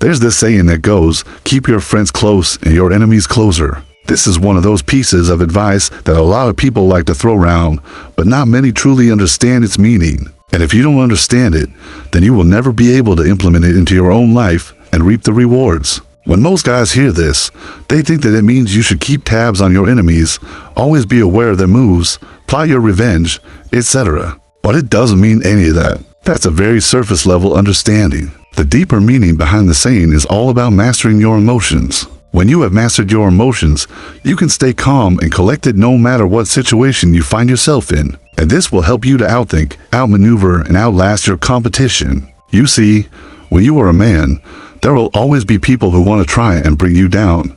There's this saying that goes, keep your friends close and your enemies closer. This is one of those pieces of advice that a lot of people like to throw around, but not many truly understand its meaning. And if you don't understand it, then you will never be able to implement it into your own life and reap the rewards. When most guys hear this, they think that it means you should keep tabs on your enemies, always be aware of their moves, plot your revenge, etc. But it doesn't mean any of that. That's a very surface level understanding. The deeper meaning behind the saying is all about mastering your emotions. When you have mastered your emotions, you can stay calm and collected no matter what situation you find yourself in. And this will help you to outthink, outmaneuver, and outlast your competition. You see, when you are a man, there will always be people who want to try and bring you down,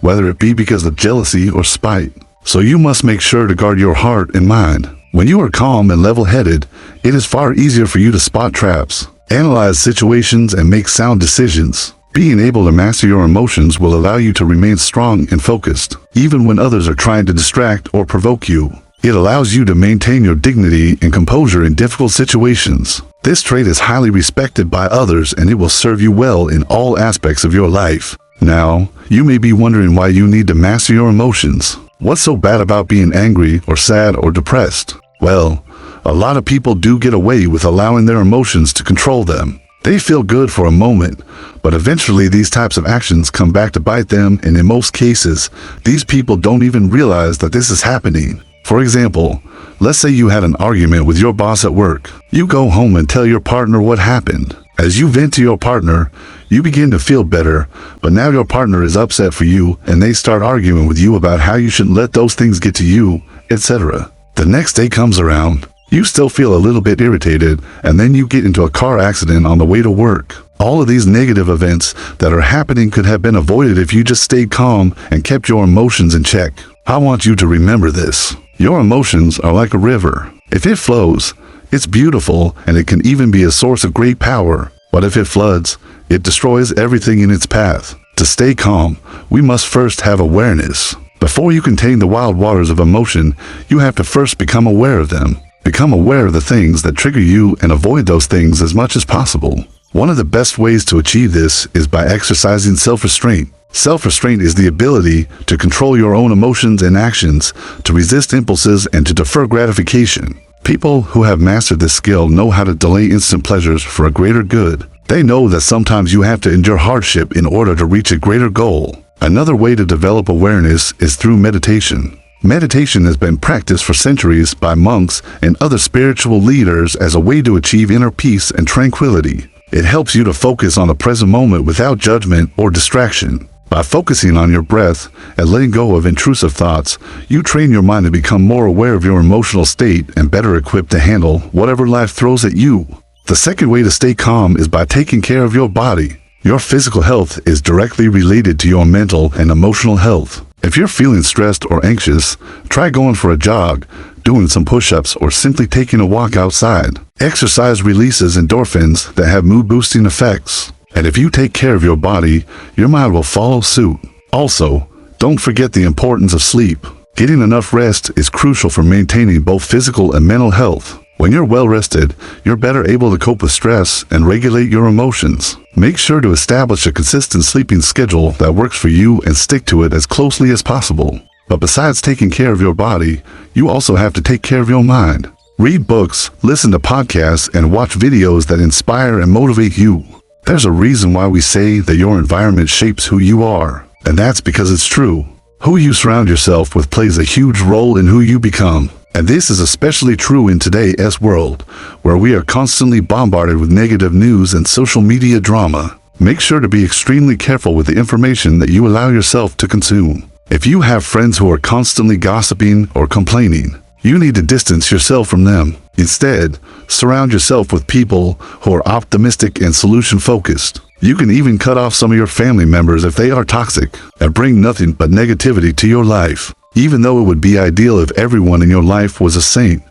whether it be because of jealousy or spite. So you must make sure to guard your heart and mind. When you are calm and level-headed, it is far easier for you to spot traps, analyze situations, and make sound decisions. Being able to master your emotions will allow you to remain strong and focused, even when others are trying to distract or provoke you. It allows you to maintain your dignity and composure in difficult situations. This trait is highly respected by others, and it will serve you well in all aspects of your life. Now, you may be wondering why you need to master your emotions. What's so bad about being angry or sad or depressed? Well, a lot of people do get away with allowing their emotions to control them. They feel good for a moment, but eventually these types of actions come back to bite them, and in most cases, these people don't even realize that this is happening. For example, let's say you had an argument with your boss at work. You go home and tell your partner what happened. As you vent to your partner, you begin to feel better, but now your partner is upset for you and they start arguing with you about how you shouldn't let those things get to you, etc. The next day comes around. You still feel a little bit irritated, and then you get into a car accident on the way to work. All of these negative events that are happening could have been avoided if you just stayed calm and kept your emotions in check. I want you to remember this. Your emotions are like a river. If it flows, it's beautiful, and it can even be a source of great power. But if it floods, it destroys everything in its path. To stay calm, we must first have awareness. Before you can tame the wild waters of emotion, you have to first become aware of them. Become aware of the things that trigger you and avoid those things as much as possible. One of the best ways to achieve this is by exercising self-restraint. Self-restraint is the ability to control your own emotions and actions, to resist impulses, and to defer gratification. People who have mastered this skill know how to delay instant pleasures for a greater good. They know that sometimes you have to endure hardship in order to reach a greater goal. Another way to develop awareness is through meditation. Meditation has been practiced for centuries by monks and other spiritual leaders as a way to achieve inner peace and tranquility. It helps you to focus on the present moment without judgment or distraction. By focusing on your breath and letting go of intrusive thoughts, you train your mind to become more aware of your emotional state and better equipped to handle whatever life throws at you. The second way to stay calm is by taking care of your body. Your physical health is directly related to your mental and emotional health. If you're feeling stressed or anxious, try going for a jog, doing some push-ups, or simply taking a walk outside. Exercise releases endorphins that have mood-boosting effects. And if you take care of your body, your mind will follow suit. Also, don't forget the importance of sleep. Getting enough rest is crucial for maintaining both physical and mental health. When you're well rested, you're better able to cope with stress and regulate your emotions. Make sure to establish a consistent sleeping schedule that works for you and stick to it as closely as possible. But besides taking care of your body, you also have to take care of your mind. Read books, listen to podcasts, and watch videos that inspire and motivate you. There's a reason why we say that your environment shapes who you are, and that's because it's true. Who you surround yourself with plays a huge role in who you become. And this is especially true in today's world, where we are constantly bombarded with negative news and social media drama. Make sure to be extremely careful with the information that you allow yourself to consume. If you have friends who are constantly gossiping or complaining, you need to distance yourself from them. Instead, surround yourself with people who are optimistic and solution-focused. You can even cut off some of your family members if they are toxic and bring nothing but negativity to your life. Even though it would be ideal if everyone in your life was a saint,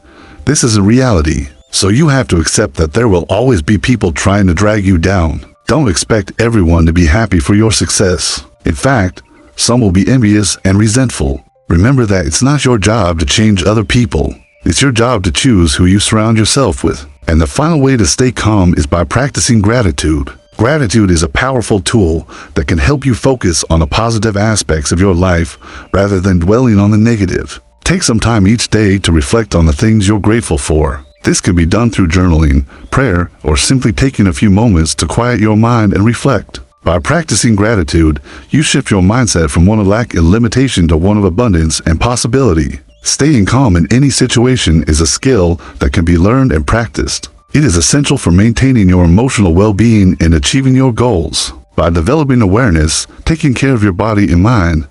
this is a reality. So you have to accept that there will always be people trying to drag you down. Don't expect everyone to be happy for your success. In fact, some will be envious and resentful. Remember that it's not your job to change other people. It's your job to choose who you surround yourself with. And the final way to stay calm is by practicing gratitude. Gratitude is a powerful tool that can help you focus on the positive aspects of your life rather than dwelling on the negative. Take some time each day to reflect on the things you're grateful for. This can be done through journaling, prayer, or simply taking a few moments to quiet your mind and reflect. By practicing gratitude, you shift your mindset from one of lack and limitation to one of abundance and possibility. Staying calm in any situation is a skill that can be learned and practiced. It is essential for maintaining your emotional well-being and achieving your goals. By developing awareness, taking care of your body and mind,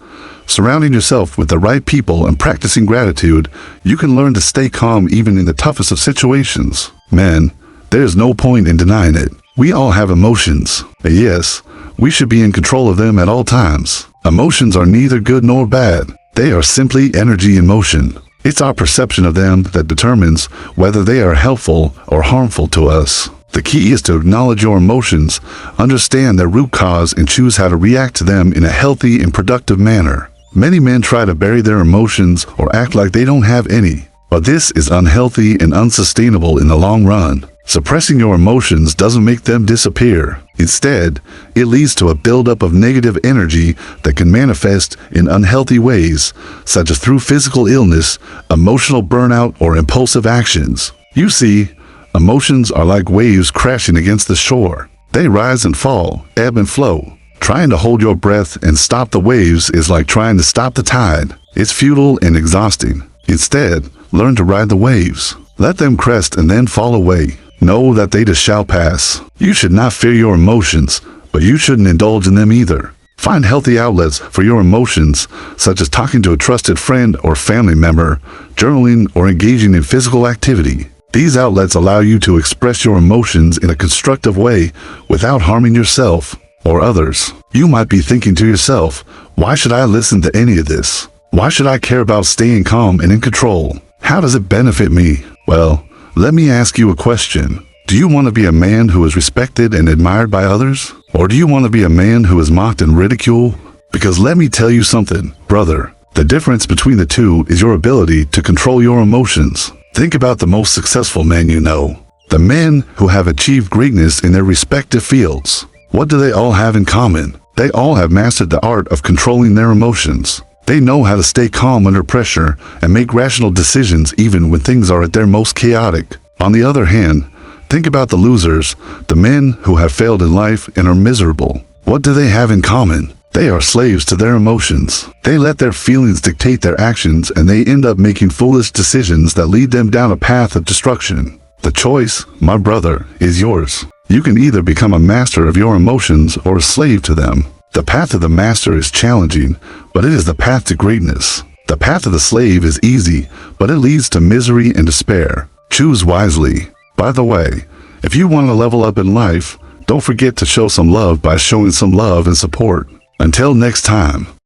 surrounding yourself with the right people, and practicing gratitude, you can learn to stay calm even in the toughest of situations. Man, there's no point in denying it. We all have emotions. And yes, we should be in control of them at all times. Emotions are neither good nor bad. They are simply energy in motion. It's our perception of them that determines whether they are helpful or harmful to us. The key is to acknowledge your emotions, understand their root cause, and choose how to react to them in a healthy and productive manner. Many men try to bury their emotions or act like they don't have any, but this is unhealthy and unsustainable in the long run. Suppressing your emotions doesn't make them disappear. Instead, it leads to a buildup of negative energy that can manifest in unhealthy ways, such as through physical illness, emotional burnout, or impulsive actions. You see, emotions are like waves crashing against the shore. They rise and fall, ebb and flow. Trying to hold your breath and stop the waves is like trying to stop the tide. It's futile and exhausting. Instead, learn to ride the waves. Let them crest and then fall away. Know that they too shall pass. You should not fear your emotions, but you shouldn't indulge in them either. Find healthy outlets for your emotions, such as talking to a trusted friend or family member, journaling, or engaging in physical activity. These outlets allow you to express your emotions in a constructive way without harming yourself or others. You might be thinking to yourself, why should I listen to any of this? Why should I care about staying calm and in control? How does it benefit me? Well, let me ask you a question. Do you want to be a man who is respected and admired by others? Or do you want to be a man who is mocked and ridiculed? Because let me tell you something, brother. The difference between the two is your ability to control your emotions. Think about the most successful men you know. The men who have achieved greatness in their respective fields. What do they all have in common? They all have mastered the art of controlling their emotions. They know how to stay calm under pressure and make rational decisions even when things are at their most chaotic. On the other hand, think about the losers, the men who have failed in life and are miserable. What do they have in common? They are slaves to their emotions. They let their feelings dictate their actions, and they end up making foolish decisions that lead them down a path of destruction. The choice, my brother, is yours. You can either become a master of your emotions or a slave to them. The path of the master is challenging, but it is the path to greatness. The path of the slave is easy, but it leads to misery and despair. Choose wisely. By the way, if you want to level up in life, don't forget to show some love by showing some love and support. Until next time.